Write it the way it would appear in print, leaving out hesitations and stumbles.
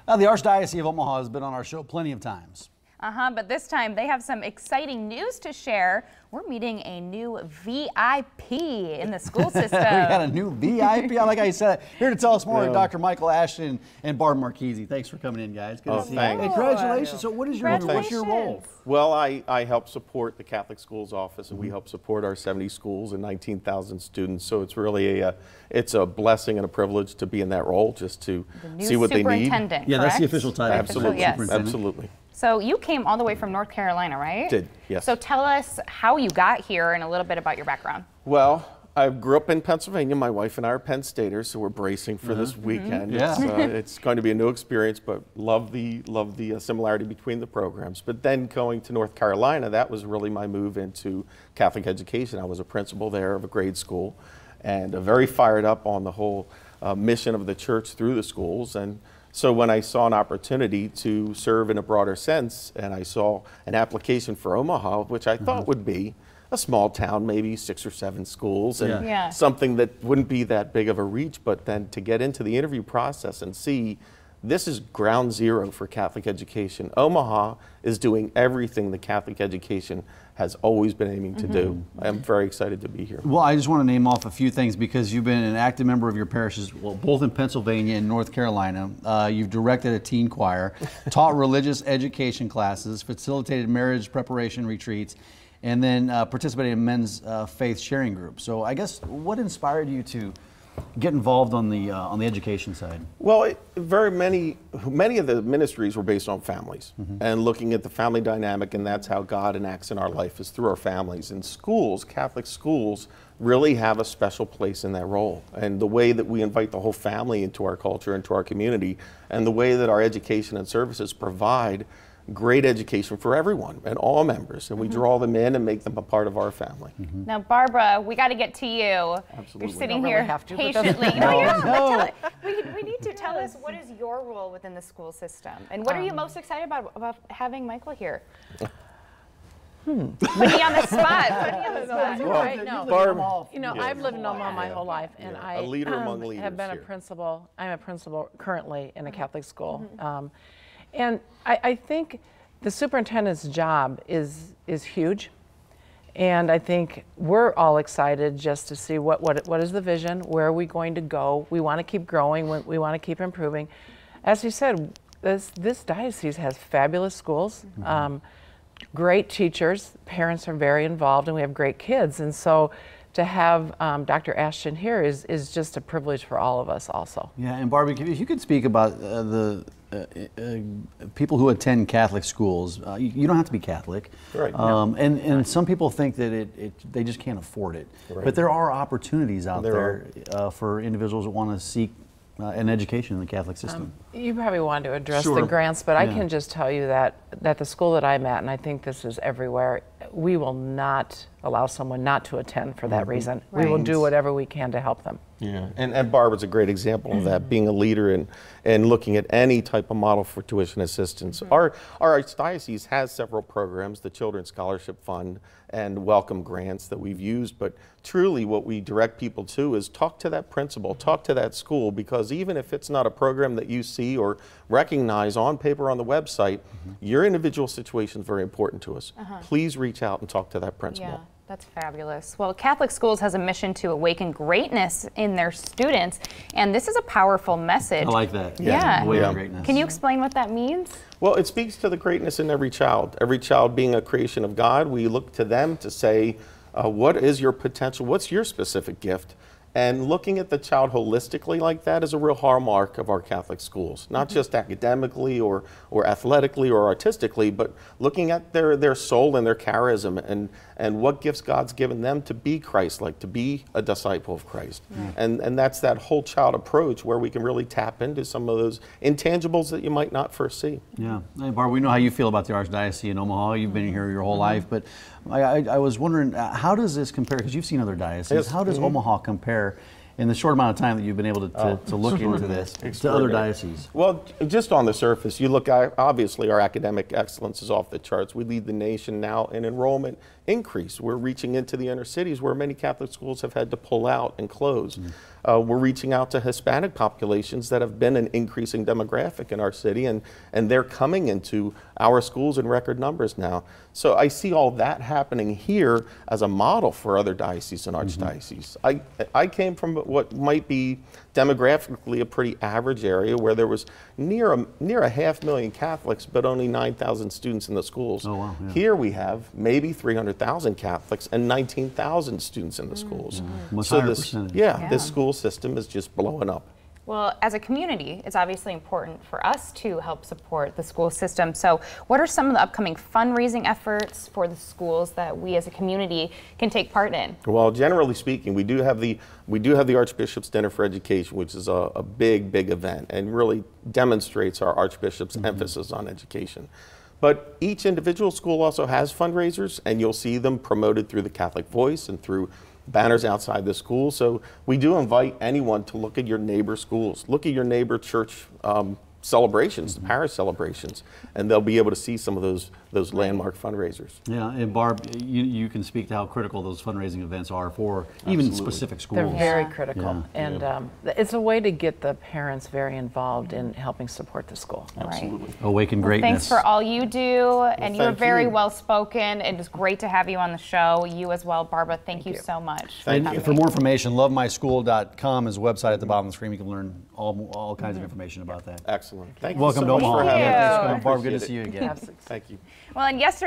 The Archdiocese of Omaha has been on our show plenty of times. But this time they have some exciting news to share. We're meeting a new VIP in the school system. We got a new VIP. I like how you said it. Here to tell us more, Dr. Michael Ashton and Barbara Marchese. Thanks for coming in, guys. Good to see you. Thanks. Hey, congratulations. So what is your what's your role? Well, I help support the Catholic Schools Office, and we help support our 70 schools and 19,000 students. So it's really it's a blessing and a privilege to be in that role, just to see what they need. Superintendent, Yeah, that's the correct? official title. Absolutely, Yes. absolutely. So you came all the way from North Carolina, right? Did, yes. So tell us how you got here and a little bit about your background. Well, I grew up in Pennsylvania. My wife and I are Penn Staters, so we're bracing for this weekend. Yeah. It's going to be a new experience, but love the similarity between the programs. But then going to North Carolina, that was really my move into Catholic education. I was a principal there of a grade school, and very fired up on the whole mission of the church through the schools. And so when I saw an opportunity to serve in a broader sense, and I saw an application for Omaha, which I thought would be a small town, maybe 6 or 7 schools, and something that wouldn't be that big of a reach, but then to get into the interview process and see this is ground zero for Catholic education. Omaha is doing everything the Catholic education has always been aiming to do. I'm very excited to be here. Well, I just want to name off a few things because you've been an active member of your parishes, well, both in Pennsylvania and North Carolina. You've directed a teen choir, taught religious education classes, facilitated marriage preparation retreats, and then participated in men's faith sharing groups. So I guess what inspired you to get involved on the education side? Well, many of the ministries were based on families and looking at the family dynamic, and that's how God enacts in our life, is through our families. And schools, Catholic schools, really have a special place in that role. And the way that we invite the whole family into our culture, into our community, and the way that our education and services provide great education for everyone and all members, and we draw them in and make them a part of our family. Now, Barbara, we got to get to you. Absolutely. You're sitting here patiently. We need to tell us, what is your role within the school system, and what are you most excited about having Michael here? Putting you on the spot. I've lived in Omaha my whole life, and I a leader among leaders have been here. a principal. I'm a principal currently in a Catholic school. And I think the superintendent's job is huge, and I think we're all excited just to see what is the vision, where are we going to go. We want to keep growing, we want to keep improving. As you said, this diocese has fabulous schools, great teachers, parents are very involved, and we have great kids, and so to have Dr. Ashton here is just a privilege for all of us also. Yeah, and Barbie, if you could speak about the people who attend Catholic schools. You don't have to be Catholic, right? And some people think that they just can't afford it. Right. But there are opportunities out there for individuals that want to seek an education in the Catholic system. You probably want to address the grants, but I can just tell you that the school that I'm at, and I think this is everywhere, we will not allow someone not to attend for that reason. We will do whatever we can to help them. Yeah, and Barbara's a great example of that, being a leader and looking at any type of model for tuition assistance. Our Archdiocese has several programs, the Children's Scholarship Fund and Welcome Grants that we've used, but truly what we direct people to is talk to that principal, talk to that school, because even if it's not a program that you see or recognize on paper on the website, your individual situation is very important to us. Please reach out and talk to that principal. Yeah. That's fabulous. Well, Catholic Schools has a mission to awaken greatness in their students, and this is a powerful message. I like that. Yeah. Awaken greatness. Can you explain what that means? Well, it speaks to the greatness in every child. Every child being a creation of God, we look to them to say, what is your potential? What's your specific gift? And looking at the child holistically like that is a real hallmark of our Catholic schools, not just academically or athletically or artistically, but looking at their soul and their charism and what gifts God's given them to be Christ-like, to be a disciple of Christ. And that's that whole child approach where we can really tap into some of those intangibles that you might not first see. Yeah. Hey, Barb, we know how you feel about the Archdiocese in Omaha. You've been here your whole life, but I was wondering, how does this compare, because you've seen other dioceses, how does Omaha compare in the short amount of time that you've been able to look into this to other dioceses? Well, just on the surface, you look at, obviously our academic excellence is off the charts. We lead the nation now in enrollment increase. We're reaching into the inner cities where many Catholic schools have had to pull out and close. We're reaching out to Hispanic populations that have been an increasing demographic in our city, and they're coming into our schools in record numbers now. So I see all that happening here as a model for other dioceses and archdioceses. I came from what might be demographically a pretty average area where there was near a 500,000 Catholics, but only 9,000 students in the schools. Oh, wow, yeah. Here we have maybe 300,000 Catholics and 19,000 students in the schools. Much So higher this, percentage. this school system is just blowing up. Well, as a community, it's obviously important for us to help support the school system. So what are some of the upcoming fundraising efforts for the schools that we as a community can take part in? Well, generally speaking, we do have the Archbishop's Dinner for Education, which is a big event and really demonstrates our Archbishop's emphasis on education. But each individual school also has fundraisers, and you'll see them promoted through the Catholic Voice and through banners outside the school. So we do invite anyone to look at your neighbor schools, look at your neighbor church celebrations, the parish celebrations, and they'll be able to see some of those landmark fundraisers. Yeah, and Barb, you can speak to how critical those fundraising events are for even specific schools. They're very Yeah. critical, and it's a way to get the parents very involved in helping support the school. Absolutely. Awaken Well, greatness. thanks for all you do, and you're thank very you. well spoken. It was great to have you on the show. You as well, Barbara. Thank you so much. Thank And you. for more information, lovemyschool.com is a website at the bottom of the screen. You can learn all kinds of information about that. Excellent. Thank Welcome you so to much Omaha. for having Thank us. you. Barb, good to Appreciate see you it. again. Absolutely. Thank you. Well, and yesterday.